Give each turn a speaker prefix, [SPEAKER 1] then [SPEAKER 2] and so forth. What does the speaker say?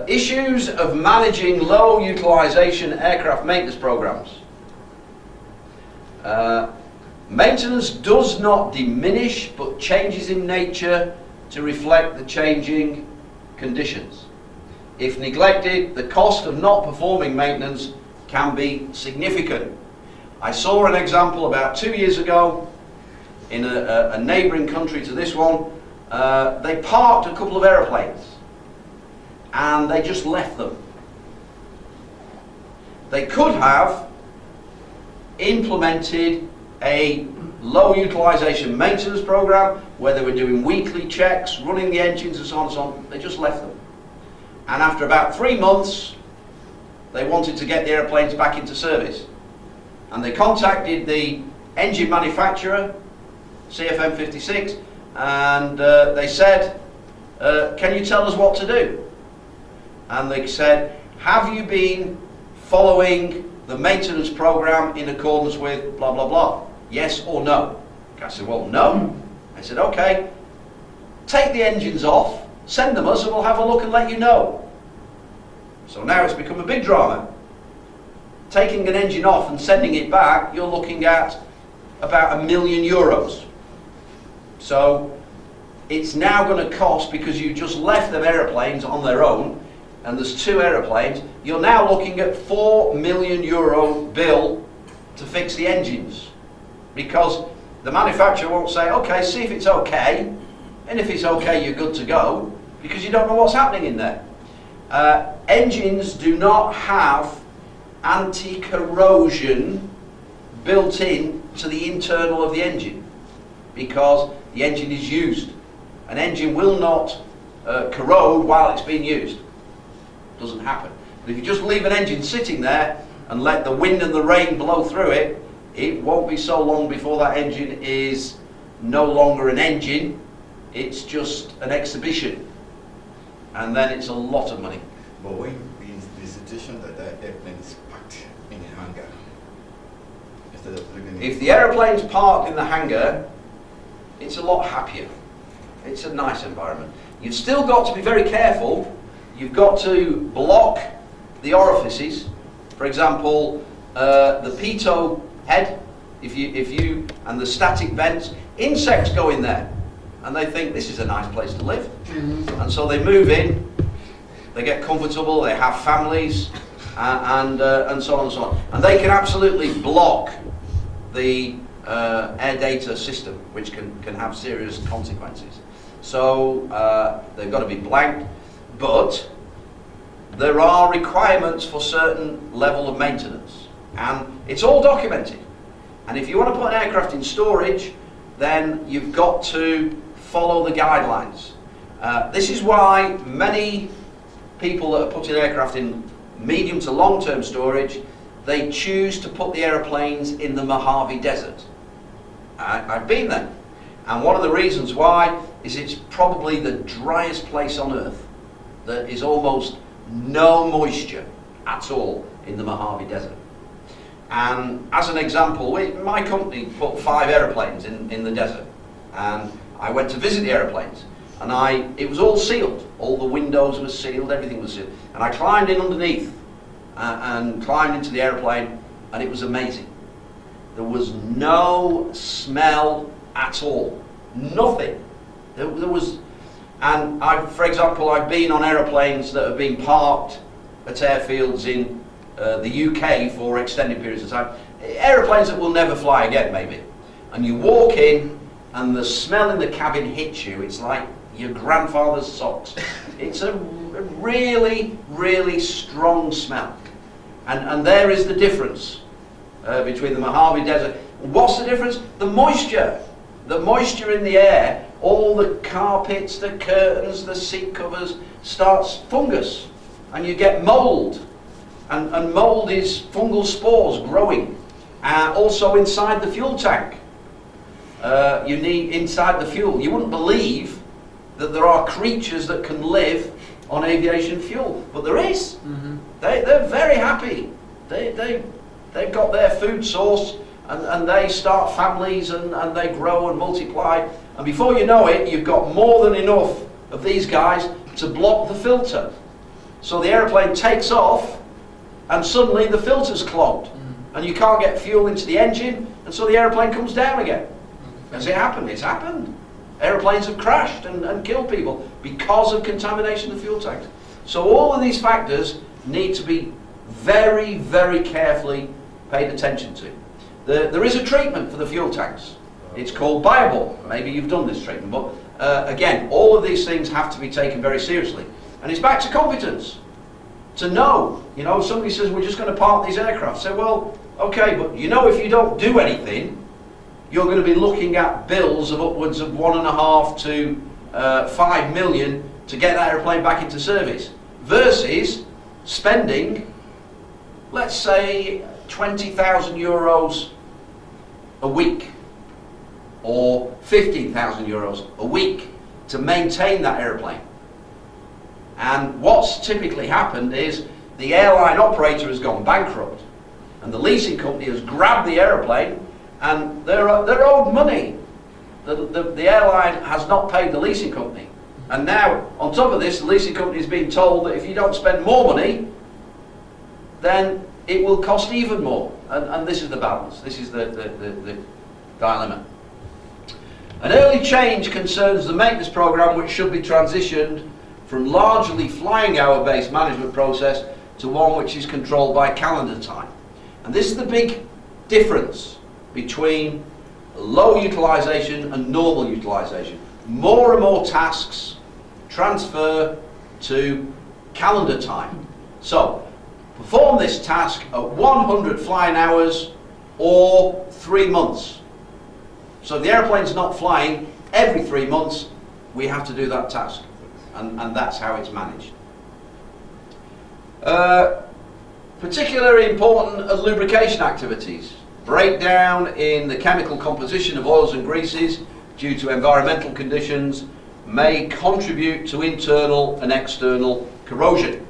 [SPEAKER 1] Issues of managing low utilization aircraft maintenance programs. Maintenance does not diminish but changes in nature to reflect the changing conditions. If neglected, the cost of not performing maintenance can be significant. I saw an example about 2 years ago in a neighbouring country to this one. They parked a couple of aeroplanes and they just left them. They could have implemented a low utilization maintenance program where they were doing weekly checks, running the engines and so on and so on. They just left them. And after about 3 months, they wanted to get the airplanes back into service. And they contacted the engine manufacturer, CFM 56, and they said, can you tell us what to do? And they said, have you been following the maintenance program in accordance with blah blah blah? Yes or no? I said, well, no. I said, okay, take the engines off, send them us and we'll have a look and let you know. So now it's become a big drama. Taking an engine off and sending it back, you're looking at about €1 million. So it's now going to cost, because you just left them aeroplanes on their own, and there's 2 aeroplanes, you're now looking at €4 million bill to fix the engines. Because the manufacturer won't say, okay, see if it's okay, and if it's okay, you're good to go, because you don't know what's happening in there. Engines do not have anti-corrosion built in to the internal of the engine, because the engine is used. An engine will not corrode while it's being used. Doesn't happen. But if you just leave an engine sitting there and let the wind and the rain blow through it, it won't be so long before that engine is no longer an engine, it's just an exhibition. And then it's a lot of money.
[SPEAKER 2] But when in the situation that the airplane is parked in a hangar, instead of living
[SPEAKER 1] if the aeroplane's parked in the hangar, it's a lot happier. It's a nice environment. You've still got to be very careful. You've got to block the orifices. For example, the pitot head, and the static vents, insects go in there and they think this is a nice place to live. And so they move in, they get comfortable, they have families, and so on and so on. And they can absolutely block the air data system, which can have serious consequences. So they've got to be blanked, but there are requirements for certain level of maintenance, and it's all documented. And if you want to put an aircraft in storage, then you've got to follow the guidelines. This is why many people that are putting aircraft in medium to long-term storage, they choose to put the aeroplanes in the Mojave Desert. I've been there, and one of the reasons why is it's probably the driest place on earth. There is almost no moisture at all in the Mojave Desert. And as an example, my company put 5 aeroplanes in the desert, and I went to visit the aeroplanes, and it was all sealed. All the windows were sealed, everything was sealed. And I climbed in underneath and climbed into the aeroplane, and it was amazing. There was no smell at all, nothing. There was, and for example, I've been on aeroplanes that have been parked at airfields in the UK for extended periods of time. Aeroplanes that will never fly again, maybe. And you walk in, and the smell in the cabin hits you. It's like your grandfather's socks. It's a really, really strong smell. And there is the difference between the Mojave Desert. What's the difference? The moisture. The moisture in the air, all the carpets, the curtains, the seat covers, starts fungus. And you get mold. And mold is fungal spores growing. Also inside the fuel tank. You need inside the fuel. You wouldn't believe that there are creatures that can live on aviation fuel, but there is. Mm-hmm. They're very happy. They've got their food source, and they start families, and they grow and multiply. And before you know it, you've got more than enough of these guys to block the filter. So the aeroplane takes off and suddenly the filter's clogged and you can't get fuel into the engine, and so the aeroplane comes down again. Has it happened? It's happened. Aeroplanes have crashed and killed people because of contamination of the fuel tanks. So all of these factors need to be very, very carefully paid attention to. There is a treatment for the fuel tanks. It's called Biobor. Maybe you've done this treatment, but again, all of these things have to be taken very seriously. And it's back to competence. To know, you know, if somebody says we're just going to park these aircraft, say, well, okay, but you know, if you don't do anything, you're going to be looking at bills of upwards of 1.5 to 5 million to get that aeroplane back into service, versus spending, let's say, 20,000 euros a week or 15,000 euros a week to maintain that aeroplane. And what's typically happened is the airline operator has gone bankrupt and the leasing company has grabbed the aeroplane and they're owed money. The airline has not paid the leasing company. And now, on top of this, the leasing company is being told that if you don't spend more money, then it will cost even more. And this is the balance. This is the dilemma. An early change concerns the maintenance program, which should be transitioned from largely flying hour-based management process to one which is controlled by calendar time. And this is the big difference between low utilization and normal utilization. More and more tasks transfer to calendar time. So, perform this task at 100 flying hours or 3 months. So if the airplane's not flying, every 3 months we have to do that task. And that's how it's managed. Particularly important are lubrication activities. Breakdown in the chemical composition of oils and greases due to environmental conditions may contribute to internal and external corrosion.